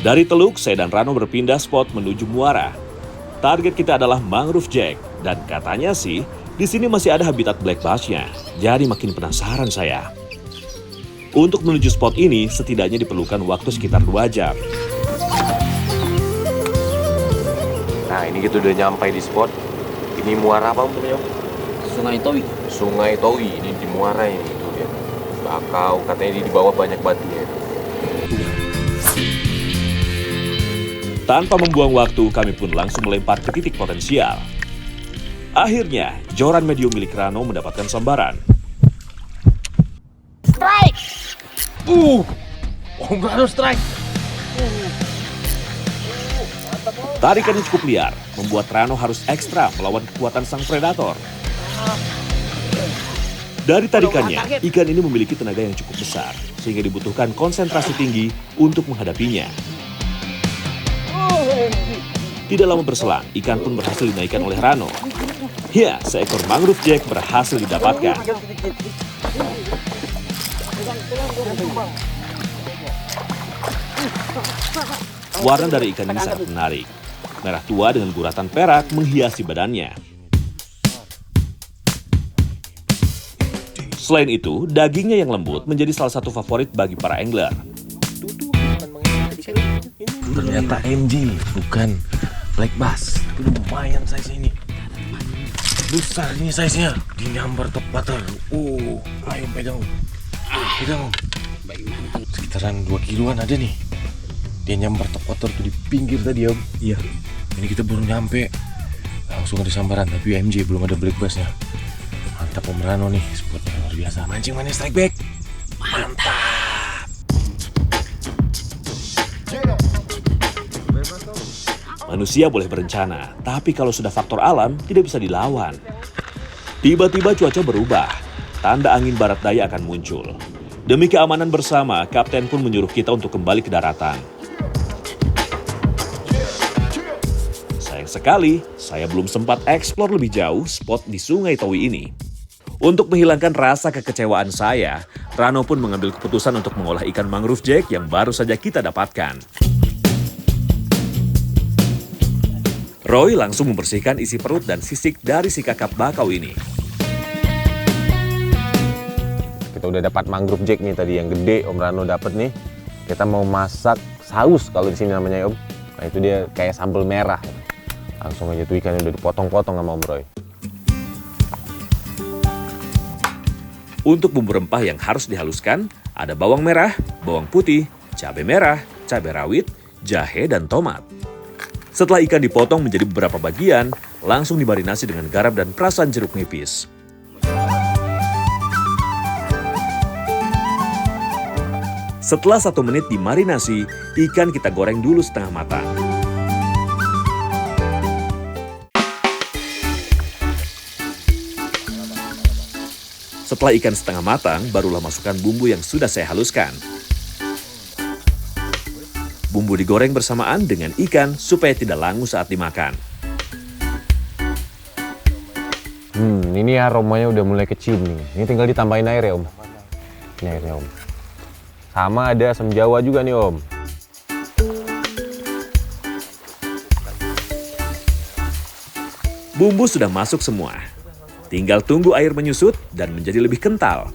Dari Teluk, saya dan Rano berpindah spot menuju muara. Target kita adalah Mangrove Jack, dan katanya sih, di sini masih ada habitat black bass-nya. Jadi makin penasaran saya. Untuk menuju spot ini, setidaknya diperlukan waktu sekitar 2 jam. Nah, ini kita udah nyampe di spot. Ini muara apa namanya? Sungai Towi. Sungai Towi. Ini di muara ini itu dia. Bakau, katanya di bawah banyak batunya. Tanpa membuang waktu, kami pun langsung melempar ke titik potensial. Akhirnya, joran medium milik Rano mendapatkan sambaran. Strike! Om Rano strike! Tarikannya cukup liar, membuat Rano harus ekstra melawan kekuatan sang predator. Dari tarikannya, ikan ini memiliki tenaga yang cukup besar, sehingga dibutuhkan konsentrasi tinggi untuk menghadapinya. Tidak lama berselang, ikan pun berhasil dinaikkan oleh Rano. Ya, seekor mangrove jack berhasil didapatkan. Warna dari ikan ini sangat menarik. Merah tua dengan guratan perak menghiasi badannya. Selain itu, dagingnya yang lembut menjadi salah satu favorit bagi para angler. Ternyata MG, bukan black bass. Tapi lumayan size ini. Besar ini size-nya. Dinyambar top water. Ayo pegang. Pegang. Sekitaran 2 kiloan ada nih. Dia nyambar top water tuh di pinggir tadi, Om. Iya. Ini kita baru nyampe. Langsung ada sambaran, tapi MG belum ada black bass-nya. Mantap Om Rano nih, spotnya luar biasa. Mancing mana strike back. Mantap. Manusia boleh berencana, tapi kalau sudah faktor alam, tidak bisa dilawan. Tiba-tiba cuaca berubah, tanda angin barat daya akan muncul. Demi keamanan bersama, Kapten pun menyuruh kita untuk kembali ke daratan. Sayang sekali, saya belum sempat eksplor lebih jauh spot di Sungai Towi ini. Untuk menghilangkan rasa kekecewaan saya, Rano pun mengambil keputusan untuk mengolah ikan mangrove jack yang baru saja kita dapatkan. Roy langsung membersihkan isi perut dan sisik dari si kakap bakau ini. Kita udah dapat mangrove jack nih tadi yang gede, Om Rano dapat nih. Kita mau masak saus kalau di sini namanya, Om. Nah, itu dia kayak sambal merah. Langsung aja tuh ikannya udah dipotong-potong sama Om Roy. Untuk bumbu rempah yang harus dihaluskan, ada bawang merah, bawang putih, cabai merah, cabai rawit, jahe, dan tomat. Setelah ikan dipotong menjadi beberapa bagian, langsung dimarinasi dengan garam dan perasan jeruk nipis. Setelah 1 menit dimarinasi, ikan kita goreng dulu setengah matang. Setelah ikan setengah matang, barulah masukkan bumbu yang sudah saya haluskan. Bumbu digoreng bersamaan dengan ikan supaya tidak langu saat dimakan. Ini aromanya udah mulai kecium nih. Ini tinggal ditambahin air ya, Om. Ini airnya, Om. Sama ada asam jawa juga nih, Om. Bumbu sudah masuk semua. Tinggal tunggu air menyusut dan menjadi lebih kental.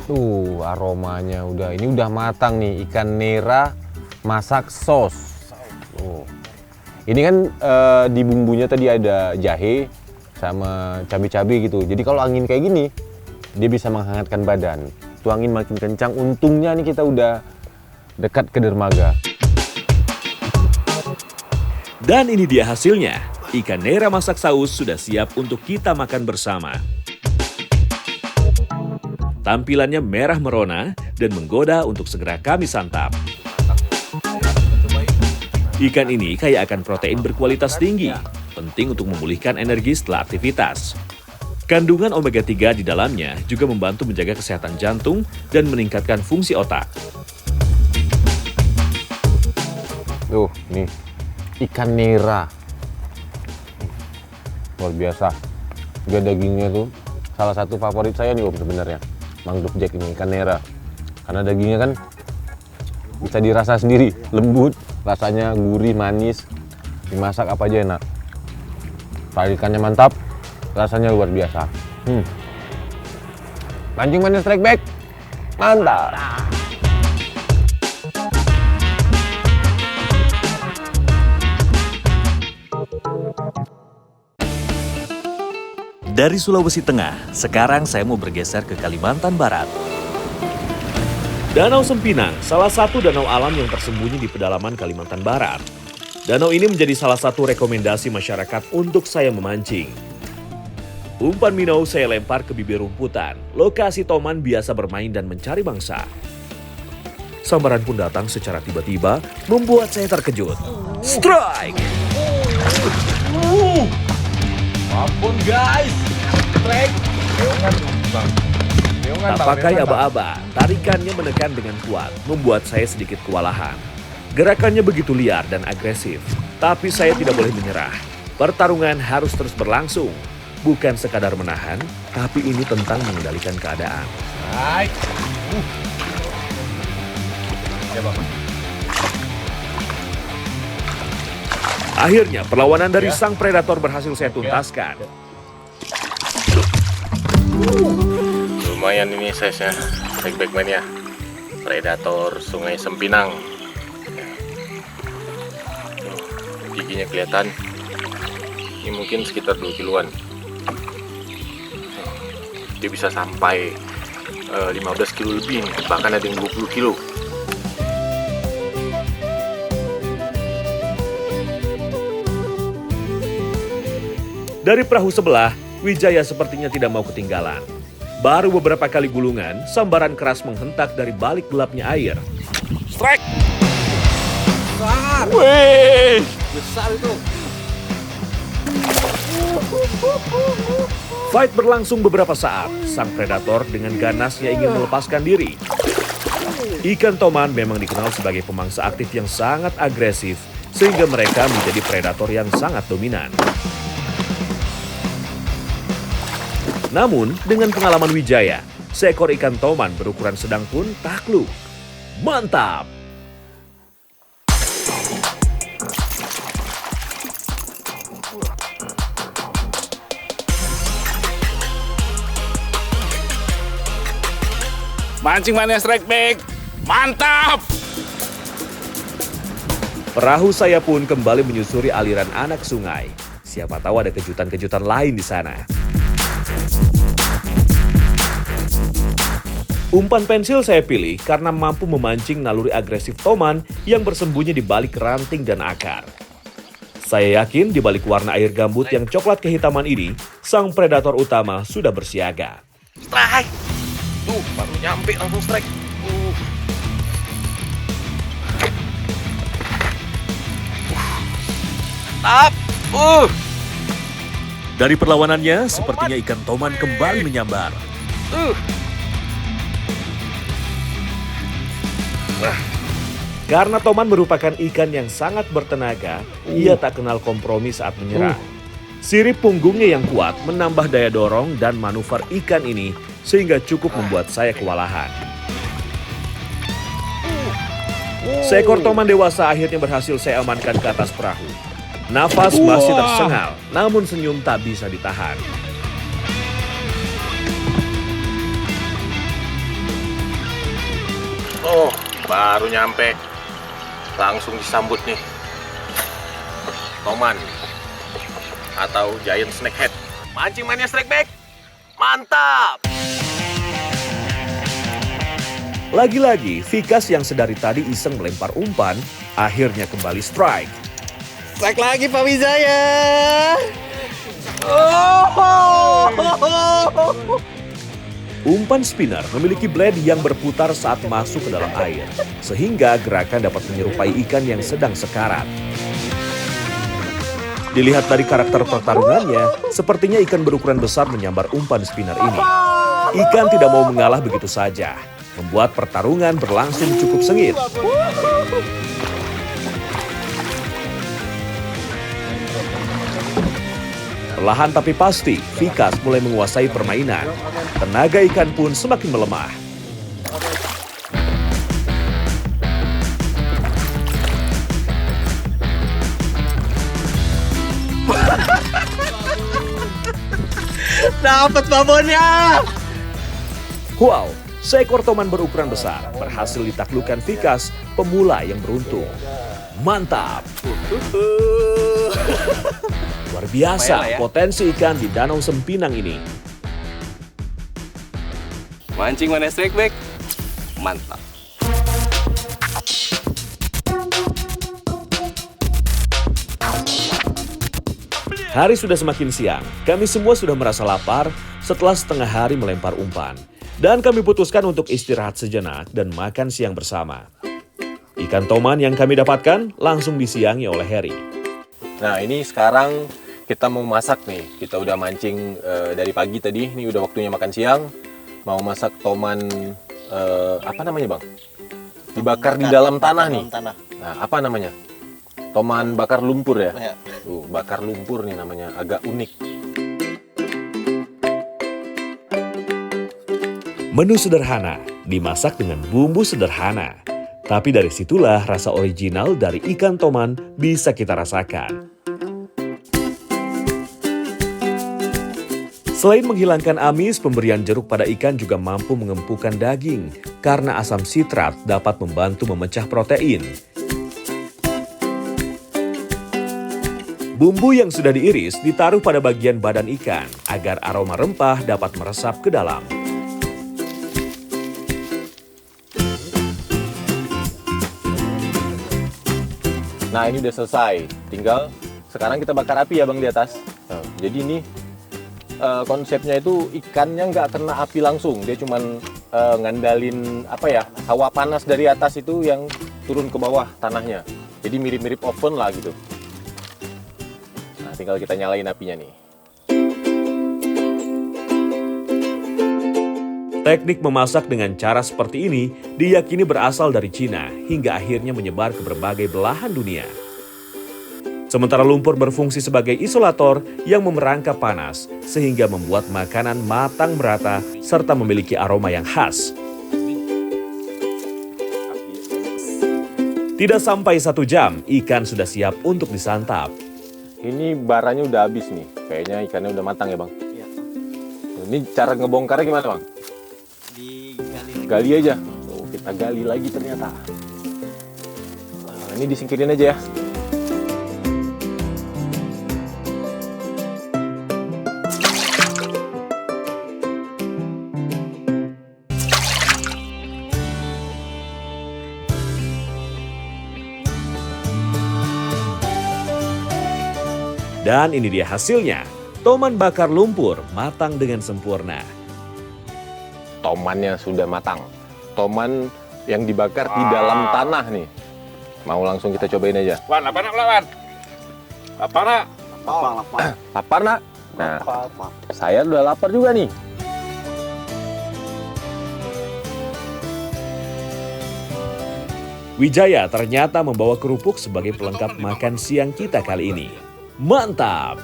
Tuh aromanya ini udah matang nih, ikan nera masak sos. Ini kan di bumbunya tadi ada jahe sama cabai-cabai gitu. Jadi kalau angin kayak gini dia bisa menghangatkan badan. Tuh angin makin kencang, untungnya nih kita udah dekat ke dermaga. Dan ini dia hasilnya. Ikan nera masak saus sudah siap untuk kita makan bersama. Tampilannya merah merona dan menggoda untuk segera kami santap. Ikan ini kaya akan protein berkualitas tinggi, penting untuk memulihkan energi setelah aktivitas. Kandungan omega 3 di dalamnya juga membantu menjaga kesehatan jantung dan meningkatkan fungsi otak. Tuh, nih ikan nera. Luar biasa. Juga dagingnya tuh salah satu favorit saya nih, Om, sebenarnya. Mangrove jack ini, ikan nera. Karena dagingnya kan Bisa dirasa sendiri, lembut, rasanya gurih, manis. Dimasak apa aja enak. Kalau ikannya mantap, rasanya luar biasa. Mancing Mania Strike Back, mantap. Dari Sulawesi Tengah, sekarang saya mau bergeser ke Kalimantan Barat. Danau Sempinang, salah satu danau alam yang tersembunyi di pedalaman Kalimantan Barat. Danau ini menjadi salah satu rekomendasi masyarakat untuk saya memancing. Umpan minnow saya lempar ke bibir rumputan, lokasi Toman biasa bermain dan mencari mangsa. Sambaran pun datang secara tiba-tiba, membuat saya terkejut. Strike! Ampun guys, strike. Tak pakai aba-aba, tarikannya menekan dengan kuat, membuat saya sedikit kewalahan. Gerakannya begitu liar dan agresif, tapi saya tidak boleh menyerah. Pertarungan harus terus berlangsung, bukan sekadar menahan, tapi ini tentang mengendalikan keadaan. Baik. Ya, Bapak. Akhirnya perlawanan dari sang predator berhasil saya tuntaskan. Lumayan ini size-nya, Strike Back Mania. Predator Sungai Sempinang. Giginya kelihatan. Ini mungkin sekitar 2 kiloan. Dia bisa sampai 15 kilo lebih, bahkan ada yang 20 kilo. Dari perahu sebelah, Wijaya sepertinya tidak mau ketinggalan. Baru beberapa kali gulungan, sambaran keras menghentak dari balik gelapnya air. Strike! Besar! Wih! Besar itu! Fight berlangsung beberapa saat. Sang predator dengan ganasnya ingin melepaskan diri. Ikan toman memang dikenal sebagai pemangsa aktif yang sangat agresif, sehingga mereka menjadi predator yang sangat dominan. Namun, dengan pengalaman Wijaya, seekor ikan toman berukuran sedang pun takluk. Mantap! Mancing Mania Strike Back, mantap! Perahu saya pun kembali menyusuri aliran anak sungai. Siapa tahu ada kejutan-kejutan lain di sana. Umpan pensil saya pilih karena mampu memancing naluri agresif toman yang bersembunyi di balik ranting dan akar. Saya yakin di balik warna air gambut yang coklat kehitaman ini, sang predator utama sudah bersiaga. Strike! Tuh, baru nyampe langsung strike. Tap! Dari perlawanannya, sepertinya ikan toman kembali menyambar. Karena toman merupakan ikan yang sangat bertenaga, ia tak kenal kompromi saat menyerang. Sirip punggungnya yang kuat menambah daya dorong dan manuver ikan ini sehingga cukup membuat saya kewalahan. Seekor toman dewasa akhirnya berhasil saya amankan ke atas perahu. Nafas masih tersengal, namun senyum tak bisa ditahan. Oh, baru nyampe. Langsung disambut nih. Toman. Atau Giant Snakehead. Mancing Mania Strike Back. Mantap! Lagi-lagi, Vikas yang sedari tadi iseng melempar umpan, akhirnya kembali strike. Strike lagi Pak Wijaya! Umpan spinner memiliki blade yang berputar saat masuk ke dalam air, sehingga gerakan dapat menyerupai ikan yang sedang sekarat. Dilihat dari karakter pertarungannya, sepertinya ikan berukuran besar menyambar umpan spinner ini. Ikan tidak mau mengalah begitu saja, membuat pertarungan berlangsung cukup sengit. Perlahan tapi pasti, Vikas mulai menguasai permainan. Tenaga ikan pun semakin melemah. Dapat babonnya. Wow, seekor toman berukuran besar berhasil ditaklukkan Vikas, pemula yang beruntung. Mantap! Luar biasa potensi ikan di Danau Sempinang ini. Mancing mana strike back? Mantap. Hari sudah semakin siang, kami semua sudah merasa lapar setelah setengah hari melempar umpan. Dan kami putuskan untuk istirahat sejenak dan makan siang bersama. Ikan toman yang kami dapatkan langsung disiangi oleh Heri. Nah ini sekarang kita mau masak nih. Kita udah mancing dari pagi tadi. Ini udah waktunya makan siang. Mau masak toman apa namanya bang? Dibakar di dalam tanah nih. Nah apa namanya? Toman bakar lumpur ya? Bakar lumpur nih namanya. Agak unik. Menu sederhana, dimasak dengan bumbu sederhana. Tapi dari situlah rasa original dari ikan toman bisa kita rasakan. Selain menghilangkan amis, pemberian jeruk pada ikan juga mampu mengempukan daging karena asam sitrat dapat membantu memecah protein. Bumbu yang sudah diiris ditaruh pada bagian badan ikan agar aroma rempah dapat meresap ke dalam. Nah ini udah selesai, tinggal sekarang kita bakar api ya bang di atas. Nah, jadi ini konsepnya itu ikannya nggak kena api langsung, dia cuman ngandalin apa ya, hawa panas dari atas itu yang turun ke bawah tanahnya. Jadi mirip-mirip oven lah gitu. Nah tinggal kita nyalain apinya nih. Teknik memasak dengan cara seperti ini diyakini berasal dari Cina hingga akhirnya menyebar ke berbagai belahan dunia. Sementara lumpur berfungsi sebagai isolator yang memerangkap panas sehingga membuat makanan matang merata serta memiliki aroma yang khas. Tidak sampai 1 jam, ikan sudah siap untuk disantap. Ini baranya udah habis nih, kayaknya ikannya udah matang ya bang? Iya. Ini cara ngebongkarnya gimana bang? Gali aja. Oh, kita gali lagi ternyata. Nah, ini disingkirin aja ya. Dan ini dia hasilnya. Toman bakar lumpur matang dengan sempurna. Tomannya sudah matang. Toman yang dibakar di dalam tanah nih. Mau langsung kita cobain aja. Wan, apa nak lawan? Apa nak? Lapar nak? Nah, saya udah lapar juga nih. Wijaya ternyata membawa kerupuk sebagai pelengkap makan siang kita kali ini. Mantap!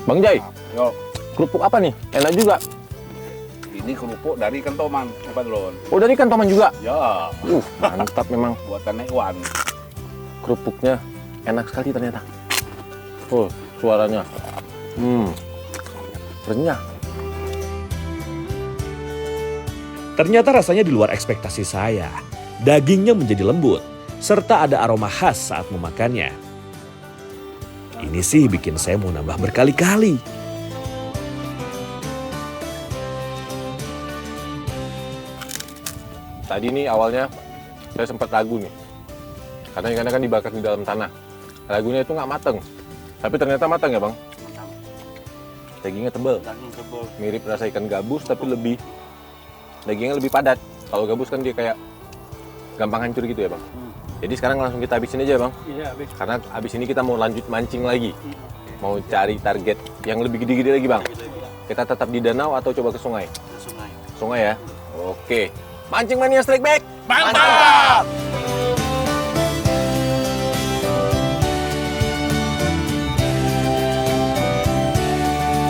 Bang Jai, Yo, kerupuk apa nih? Enak juga. ini kerupuk dari ikan toman, Pak Dron. Oh, dari ikan toman juga? Ya, Mantap memang. buatan Iwan. Kerupuknya enak sekali ternyata. Oh, suaranya. Renyah. Ternyata rasanya di luar ekspektasi saya. Dagingnya menjadi lembut, serta ada aroma khas saat memakannya. Ini sih bikin saya mau nambah berkali-kali. Tadi nih awalnya saya sempat ragu nih. Karena ikannya kan dibakar di dalam tanah. Ragunya itu nggak mateng. Tapi ternyata matang ya bang? Dagingnya tebal. Mirip rasa ikan gabus tapi dagingnya lebih padat. Kalau gabus kan dia kayak gampang hancur gitu ya bang. Jadi sekarang langsung kita habisin aja ya bang. Iya, habis. Karena habis ini kita mau lanjut mancing lagi. Mau cari target yang lebih gede-gede lagi bang. Kita tetap di danau atau coba ke sungai? Sungai. Sungai ya? Oke. Mancing Mania Strike Back! Mantap!